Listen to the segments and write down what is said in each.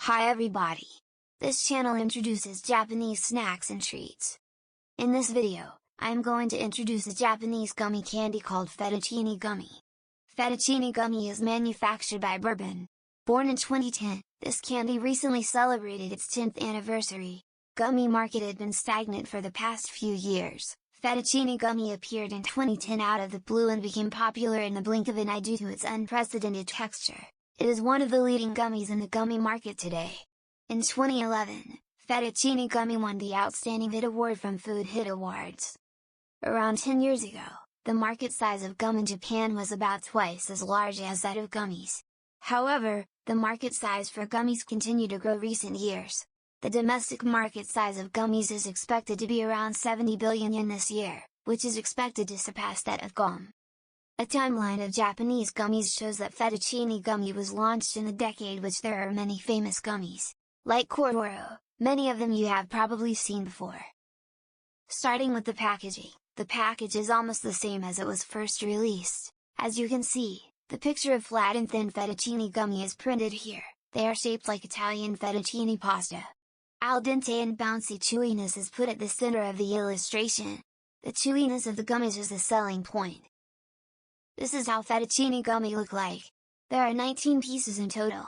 Hi everybody! This channel introduces Japanese snacks and treats. In this video, I am going to introduce a Japanese gummy candy called Fettuccine gummy. Fettuccine gummy is manufactured by Bourbon. Born in 2010, this candy recently celebrated its 10th anniversary. Gummy market had been stagnant for the past few years. Fettuccine gummy appeared in 2010 out of the blue and became popular in the blink of an eye due to its unprecedented texture. It is one of the leading gummies in the gummy market today. In 2011, Fettuccine gummy won the Outstanding Hit Award from Food Hit Awards. Around 10 years ago, the market size of gum in Japan was about twice as large as that of gummies. However, the market size for gummies continued to grow recent years. The domestic market size of gummies is expected to be around 70 billion yen this year, which is expected to surpass that of gum. A timeline of Japanese gummies shows that Fettuccine gummy was launched in the decade which there are many famous gummies. Like Kororo, many of them you have probably seen before. Starting with the packaging, the package is almost the same as it was first released. As you can see, the picture of flat and thin fettuccine gummy is printed here. They are shaped like Italian fettuccine pasta. Al dente and bouncy chewiness is put at the center of the illustration. The chewiness of the gummies is the selling point. This is how fettuccine gummy look like. There are 19 pieces in total.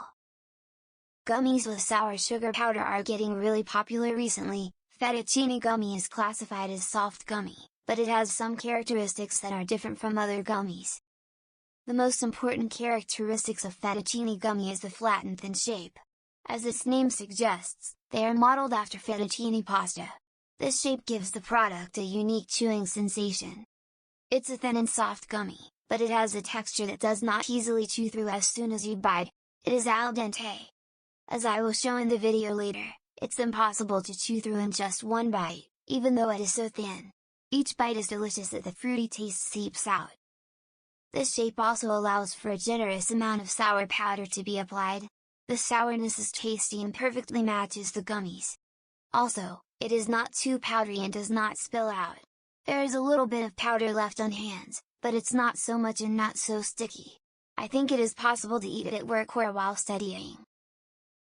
Gummies with sour sugar powder are getting really popular recently. Fettuccine gummy is classified as soft gummy, but it has some characteristics that are different from other gummies. The most important characteristics of fettuccine gummy is the flat and thin shape. As its name suggests, they are modeled after fettuccine pasta. This shape gives the product a unique chewing sensation. It's a thin and soft gummy, but it has a texture that does not easily chew through as soon as you bite. It is al dente. As I will show in the video later, it's impossible to chew through in just one bite, even though it is so thin. Each bite is delicious as the fruity taste seeps out. This shape also allows for a generous amount of sour powder to be applied. The sourness is tasty and perfectly matches the gummies. Also, it is not too powdery and does not spill out. There is a little bit of powder left on hands, but it's not so much and not so sticky. I think it is possible to eat it at work or while studying.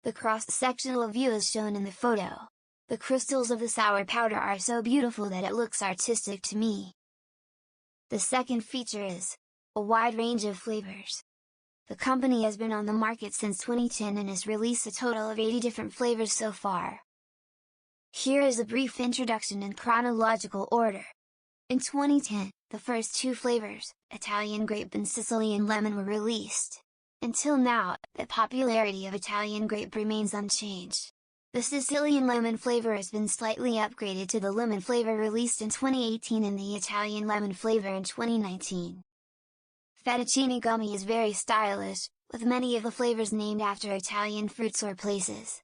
The cross-sectional view is shown in the photo. The crystals of the sour powder are so beautiful that it looks artistic to me. The second feature is a wide range of flavors. The company has been on the market since 2010 and has released a total of 80 different flavors so far. Here is a brief introduction in chronological order. In 2010, the first two flavors, Italian grape and Sicilian lemon, were released. Until now, the popularity of Italian grape remains unchanged. The Sicilian lemon flavor has been slightly upgraded to the lemon flavor released in 2018 and the Italian lemon flavor in 2019. Fettuccine gummy is very stylish, with many of the flavors named after Italian fruits or places.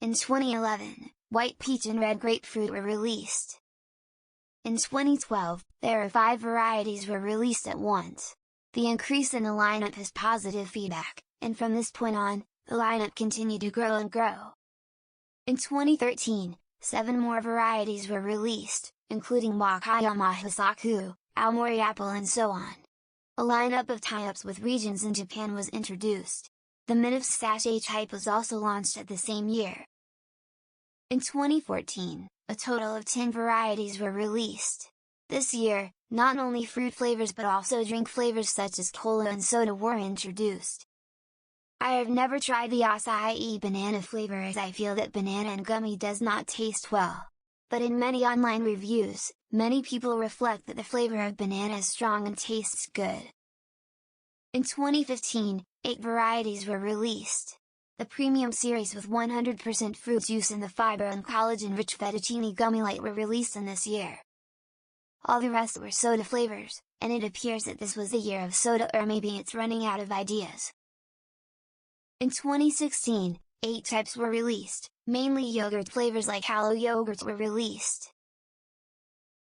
In 2011, white peach and red grapefruit were released. In 2012, there are 5 varieties were released at once. The increase in the lineup has positive feedback, and from this point on, the lineup continued to grow and grow. In 2013, 7 more varieties were released, including Wakayama Hisaku, Aomori apple and so on. A lineup of tie-ups with regions in Japan was introduced. The Minif sachet type was also launched at the same year. In 2014, a total of 10 varieties were released. This year, not only fruit flavors but also drink flavors such as cola and soda were introduced. I have never tried the acai banana flavor as I feel that banana and gummy does not taste well. But in many online reviews, many people reflect that the flavor of banana is strong and tastes good. In 2015, 8 varieties were released. The premium series with 100% fruit juice and the fiber and collagen-rich Fettuccine gummy light were released in this year. All the rest were soda flavors, and it appears that this was the year of soda, or maybe it's running out of ideas. In 2016, 8 types were released, mainly yogurt flavors like Halo yogurts were released.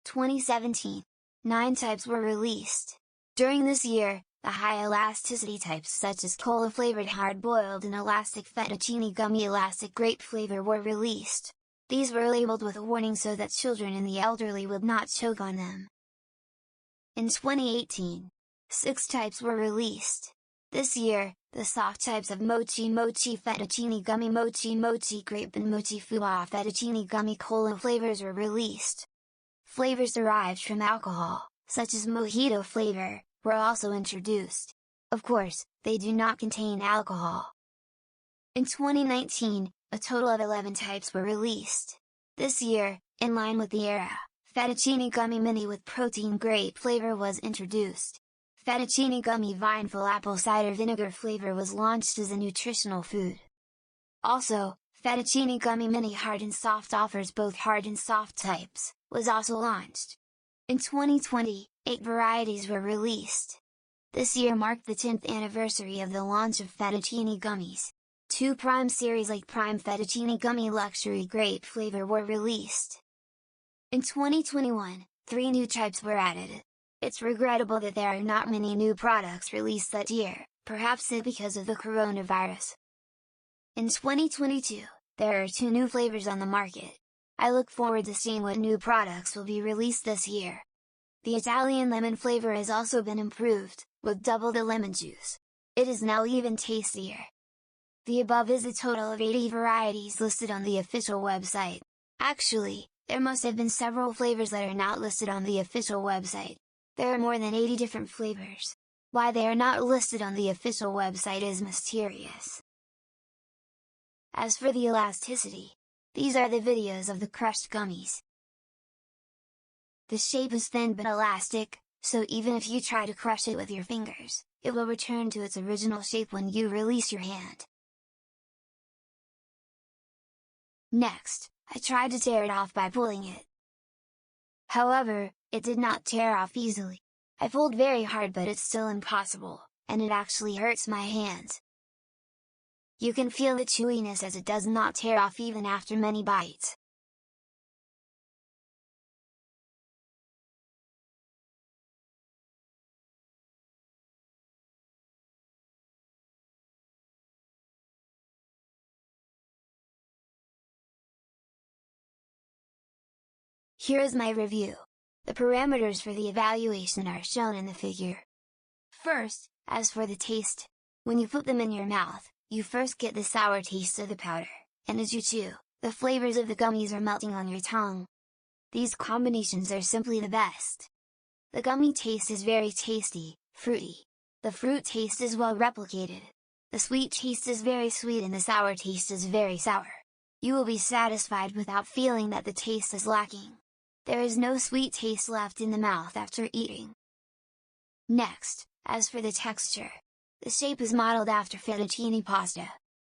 2017, 9 types were released. During this year, the high elasticity types such as cola flavored hard-boiled and elastic fettuccine gummy elastic grape flavor were released. These were labeled with a warning so that children and the elderly would not choke on them. In 2018, 6 types were released. This year, the soft types of mochi mochi fettuccine gummy mochi mochi grape and mochi fua fettuccine gummy cola flavors were released. Flavors derived from alcohol, such as mojito flavor, were also introduced. Of course, they do not contain alcohol. In 2019, a total of 11 types were released. This year, in line with the era, Fettuccine Gummy Mini with protein grape flavor was introduced. Fettuccine Gummy Vineful apple cider vinegar flavor was launched as a nutritional food. Also, Fettuccine Gummy Mini Hard and Soft offers both hard and soft types, was also launched. In 2020, 8 varieties were released. This year marked the 10th anniversary of the launch of Fettuccine Gummies. 2 Prime Series like Prime Fettuccine Gummy Luxury Grape flavor were released. In 2021, 3 new types were added. It's regrettable that there are not many new products released that year, perhaps it because of the coronavirus. In 2022, there are 2 new flavors on the market. I look forward to seeing what new products will be released this year. The Italian lemon flavor has also been improved, with double the lemon juice. It is now even tastier. The above is a total of 80 varieties listed on the official website. Actually, there must have been several flavors that are not listed on the official website. There are more than 80 different flavors. Why they are not listed on the official website is mysterious. As for the elasticity, these are the videos of the crushed gummies. The shape is thin but elastic, so even if you try to crush it with your fingers, it will return to its original shape when you release your hand. Next, I tried to tear it off by pulling it. However, it did not tear off easily. I pulled very hard but it's still impossible, and it actually hurts my hands. You can feel the chewiness as it does not tear off even after many bites. Here is my review. The parameters for the evaluation are shown in the figure. First, as for the taste, when you put them in your mouth, you first get the sour taste of the powder, and as you chew, the flavors of the gummies are melting on your tongue. These combinations are simply the best. The gummy taste is very tasty, fruity. The fruit taste is well replicated. The sweet taste is very sweet and the sour taste is very sour. You will be satisfied without feeling that the taste is lacking. There is no sweet taste left in the mouth after eating. Next, as for the texture, the shape is modeled after fettuccine pasta.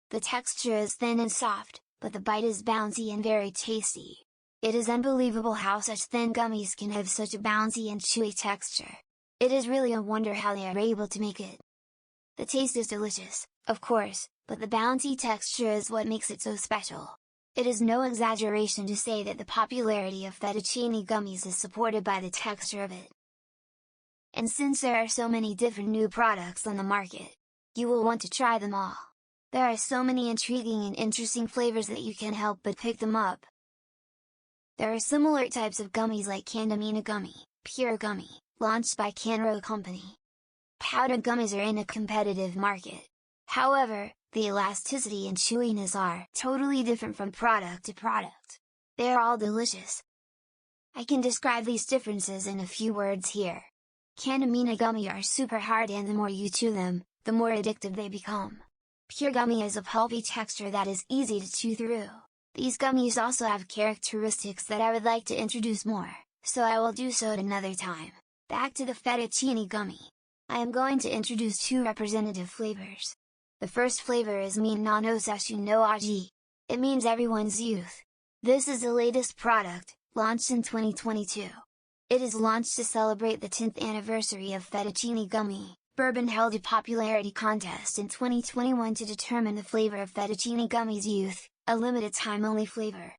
The texture is thin and soft, but the bite is bouncy and very tasty. It is unbelievable how such thin gummies can have such a bouncy and chewy texture. It is really a wonder how they are able to make it. The taste is delicious, of course, but the bouncy texture is what makes it so special. It is no exaggeration to say that the popularity of fettuccine gummies is supported by the texture of it. And since there are so many different new products on the market, you will want to try them all. There are so many intriguing and interesting flavors that you can't help but pick them up. There are similar types of gummies like Candamina Gummy, Pure Gummy, launched by Canro Company. Powdered gummies are in a competitive market. However, the elasticity and chewiness are totally different from product to product. They are all delicious. I can describe these differences in a few words here. Candamina Gummy are super hard and the more you chew them, the more addictive they become. Pure Gummy has a pulpy texture that is easy to chew through. These gummies also have characteristics that I would like to introduce more, so I will do so at another time. Back to the Fettuccine Gummy. I am going to introduce 2 representative flavors. The first flavor is Minna no Sashu no Aji. It means everyone's youth. This is the latest product, launched in 2022. It is launched to celebrate the 10th anniversary of Fettuccine Gummy. Bourbon held a popularity contest in 2021 to determine the flavor of Fettuccine Gummy's youth, a limited time only flavor.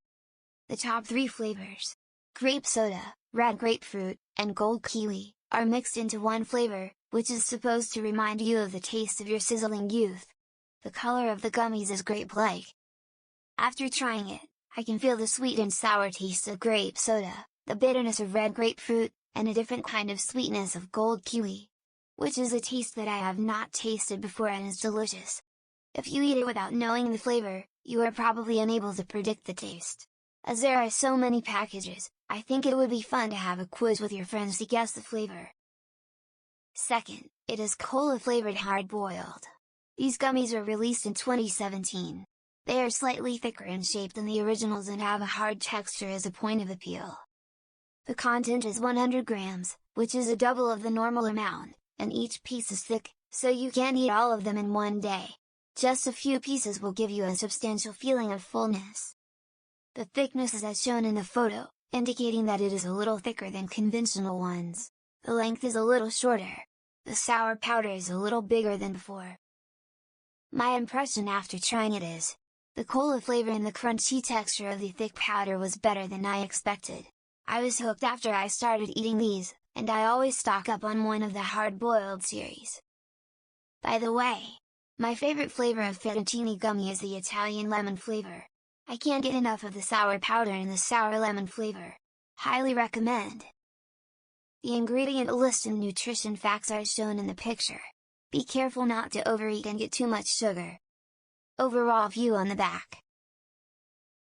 The top 3 flavors, grape soda, red grapefruit, and gold kiwi, are mixed into one flavor, which is supposed to remind you of the taste of your sizzling youth. The color of the gummies is grape-like. After trying it, I can feel the sweet and sour taste of grape soda, the bitterness of red grapefruit, and a different kind of sweetness of gold kiwi. which is a taste that I have not tasted before and is delicious. If you eat it without knowing the flavor, you are probably unable to predict the taste. As there are so many packages, I think it would be fun to have a quiz with your friends to guess the flavor. Second, it is cola-flavored hard-boiled. These gummies were released in 2017. They are slightly thicker in shape than the originals and have a hard texture as a point of appeal. The content is 100 grams, which is a double of the normal amount, and each piece is thick, so you can't eat all of them in one day. Just a few pieces will give you a substantial feeling of fullness. The thickness is as shown in the photo, indicating that it is a little thicker than conventional ones. The length is a little shorter. The sour powder is a little bigger than before. My impression after trying it is, the cola flavor and the crunchy texture of the thick powder was better than I expected. I was hooked after I started eating these, and I always stock up on one of the hard-boiled series. By the way, my favorite flavor of fettuccine gummy is the Italian lemon flavor. I can't get enough of the sour powder and the sour lemon flavor. Highly recommend! The ingredient list and nutrition facts are shown in the picture. Be careful not to overeat and get too much sugar. Overall view on the back.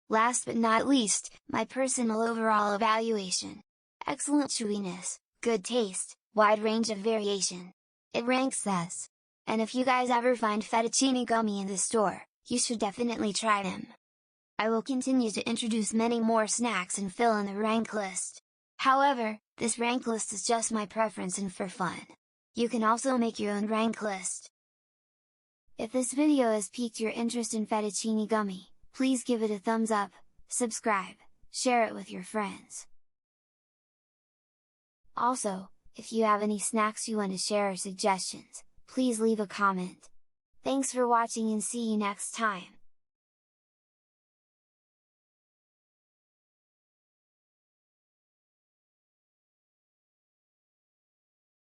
Last but not least, my personal overall evaluation. Excellent chewiness, good taste, wide range of variation. It ranks S. And if you guys ever find fettuccine gummy in the store, you should definitely try them. I will continue to introduce many more snacks and fill in the rank list. However, this rank list is just my preference and for fun. You can also make your own rank list. If this video has piqued your interest in fettuccine gummy, please give it a thumbs up, subscribe, share it with your friends. Also, if you have any snacks you want to share or suggestions, please leave a comment. Thanks for watching and see you next time!